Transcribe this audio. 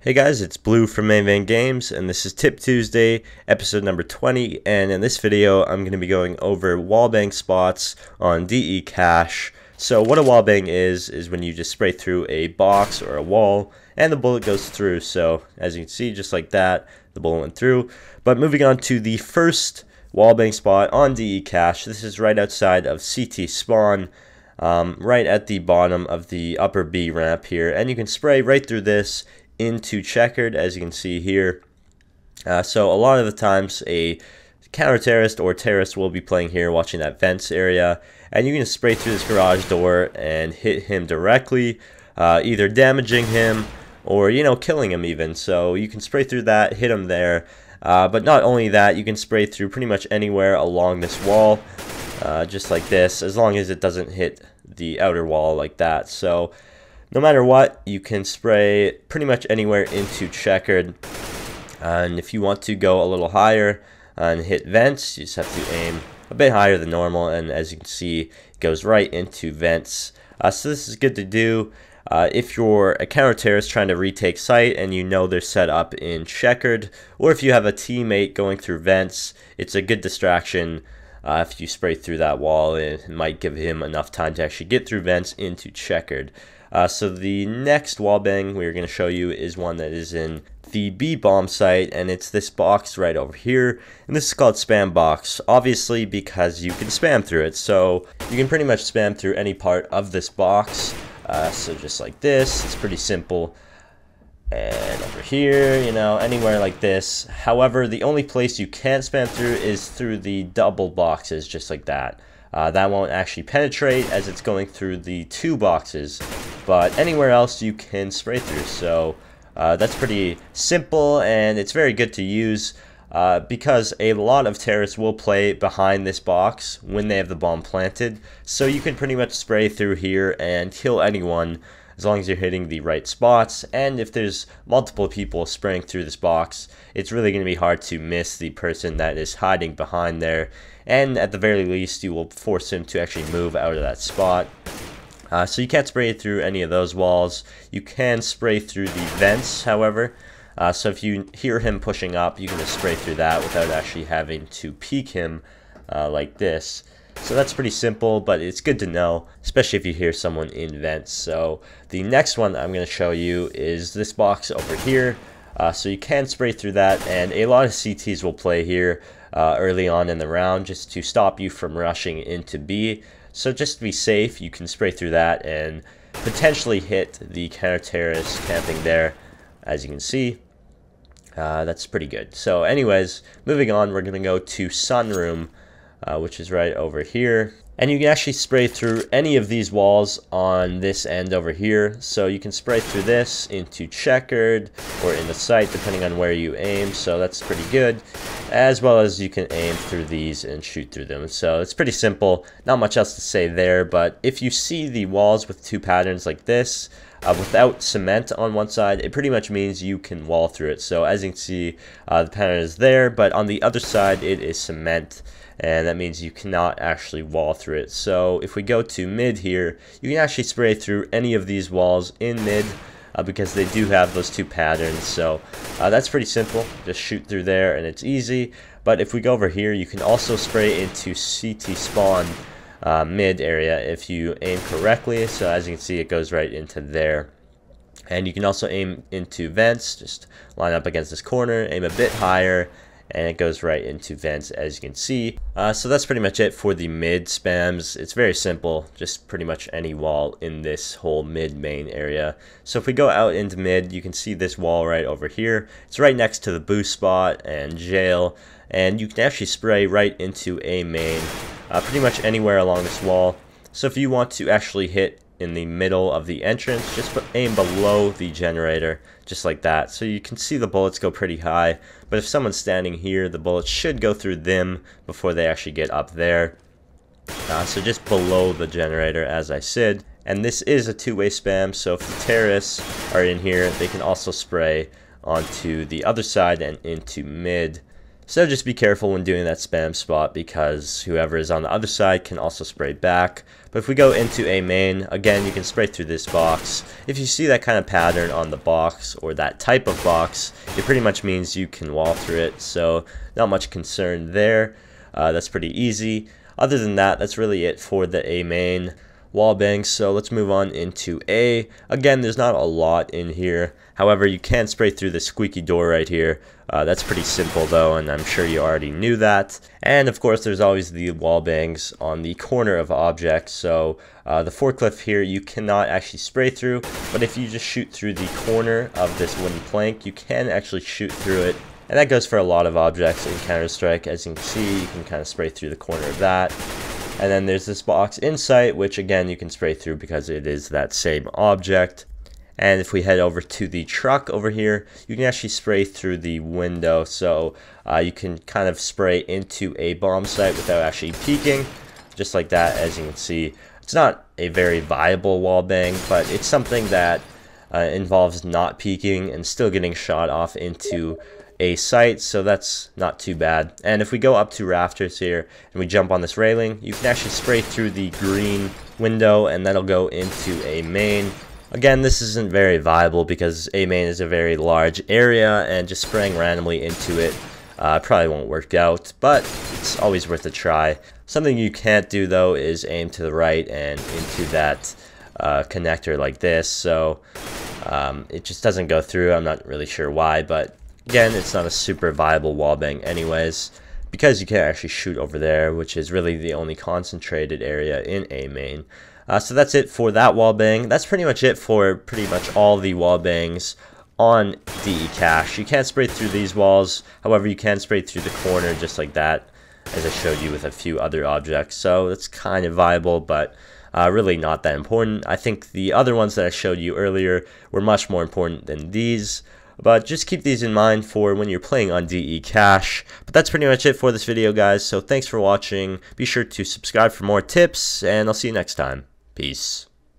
Hey guys, it's Blue from Wallbang Games, and this is Tip Tuesday, episode number 20, and in this video I'm going to be going over wallbang spots on DE Cache. So what a wallbang is when you just spray through a box or a wall, and the bullet goes through. So as you can see, just like that, the bullet went through. But moving on to the first wallbang spot on DE Cache, this is right outside of CT spawn. Right at the bottom of the upper B ramp here, and you can spray right through this into checkered, as you can see here. So a lot of the times a counter terrorist or terrorist will be playing here, watching that vents area, and you can spray through this garage door and hit him directly, either damaging him or killing him even. So you can spray through that, hit him there, but not only that, you can spray through pretty much anywhere along this wall, just like this, as long as it doesn't hit the outer wall like that. So no matter what, you can spray pretty much anywhere into checkered. And if you want to go a little higher and hit vents, you just have to aim a bit higher than normal, and as you can see, it goes right into vents. So this is good to do if you're a counter terrorist trying to retake site and you know they're set up in checkered, or if you have a teammate going through vents. It's a good distraction. If you spray through that wall, it might give him enough time to actually get through vents into checkered. So the next wallbang we're going to show you is one that is in the B bomb site, and it's this box right over here, and this is called spam box, obviously because you can spam through it. So you can pretty much spam through any part of this box, so just like this. It's pretty simple. And over here, anywhere like this. However, the only place you can't spam through is through the double boxes, just like that. That won't actually penetrate as it's going through the two boxes, but anywhere else you can spray through. So that's pretty simple, and it's very good to use because a lot of terrorists will play behind this box when they have the bomb planted. So you can pretty much spray through here and kill anyone as long as you're hitting the right spots. And if there's multiple people spraying through this box, it's really going to be hard to miss the person that is hiding behind there, and at the very least you will force him to actually move out of that spot. So you can't spray through any of those walls. You can spray through the vents, however. So if you hear him pushing up, you can just spray through that without actually having to peek him like this. So that's pretty simple, but it's good to know, especially if you hear someone in vents. So the next one I'm going to show you is this box over here. So you can spray through that, and a lot of CTs will play here early on in the round just to stop you from rushing into B. So just to be safe, you can spray through that and potentially hit the counter-terrorist camping there, as you can see. That's pretty good. So anyways, moving on, we're going to go to Sunroom, which is right over here. And you can actually spray through any of these walls on this end over here. So you can spray through this into checkered or in the site, depending on where you aim. So that's pretty good. As well as you can aim through these and shoot through them. So it's pretty simple. Not much else to say there. But if you see the walls with two patterns like this, without cement on one side, it pretty much means you can wall through it. So as you can see, the pattern is there, but on the other side it is cement, and that means you cannot actually wall through it. So if we go to mid here, you can actually spray through any of these walls in mid, because they do have those two patterns. So that's pretty simple. Just shoot through there and it's easy. But if we go over here, you can also spray into CT spawn mid area if you aim correctly. So as you can see, it goes right into there. And you can also aim into vents. Just line up against this corner, aim a bit higher, and it goes right into vents, as you can see. So that's pretty much it for the mid spams. It's very simple, just pretty much any wall in this whole mid main area. So if we go out into mid, you can see this wall right over here. It's right next to the boost spot and jail, and you can actually spray right into a main, pretty much anywhere along this wall. So if you want to actually hit in the middle of the entrance, just aim below the generator, just like that. So you can see the bullets go pretty high, but if someone's standing here, the bullets should go through them before they actually get up there. So just below the generator, as I said. And this is a two-way spam, so if the terrorists are in here, they can also spray onto the other side and into mid. So just be careful when doing that spam spot, because whoever is on the other side can also spray back. But if we go into a main, again, you can spray through this box. If you see that kind of pattern on the box or that type of box, it pretty much means you can wall through it, so not much concern there. That's pretty easy. Other than that, that's really it for the A main wallbang. So let's move on into A. Again, there's not a lot in here. However, you can spray through the squeaky door right here. That's pretty simple though, and I'm sure you already knew that. And of course, there's always the wallbangs on the corner of objects. So the forklift here, you cannot actually spray through, but if you just shoot through the corner of this wooden plank, you can actually shoot through it. And that goes for a lot of objects in Counter-Strike. As you can see, you can kind of spray through the corner of that. And then there's this box in sight, which again you can spray through because it is that same object. And if we head over to the truck over here, you can actually spray through the window. So you can kind of spray into a bomb site without actually peeking, just like that. As you can see, it's not a very viable wallbang, but it's something that involves not peeking and still getting shot off into a site, so that's not too bad. And if we go up to rafters here and we jump on this railing, you can actually spray through the green window and that'll go into a main. Again, this isn't very viable because a main is a very large area and just spraying randomly into it probably won't work out, but it's always worth a try. Something you can't do though is aim to the right and into that connector like this, so it just doesn't go through. I'm not really sure why, but again, it's not a super viable wallbang anyways, because you can't actually shoot over there, which is really the only concentrated area in a main. So that's it for that wallbang. That's pretty much it for pretty much all the wallbangs on DE Cache. You can't spray through these walls, however you can spray through the corner just like that, as I showed you with a few other objects. So that's kind of viable, but really not that important. I think the other ones that I showed you earlier were much more important than these. But just keep these in mind for when you're playing on DE Cache. But that's pretty much it for this video, guys. So thanks for watching. Be sure to subscribe for more tips, and I'll see you next time. Peace.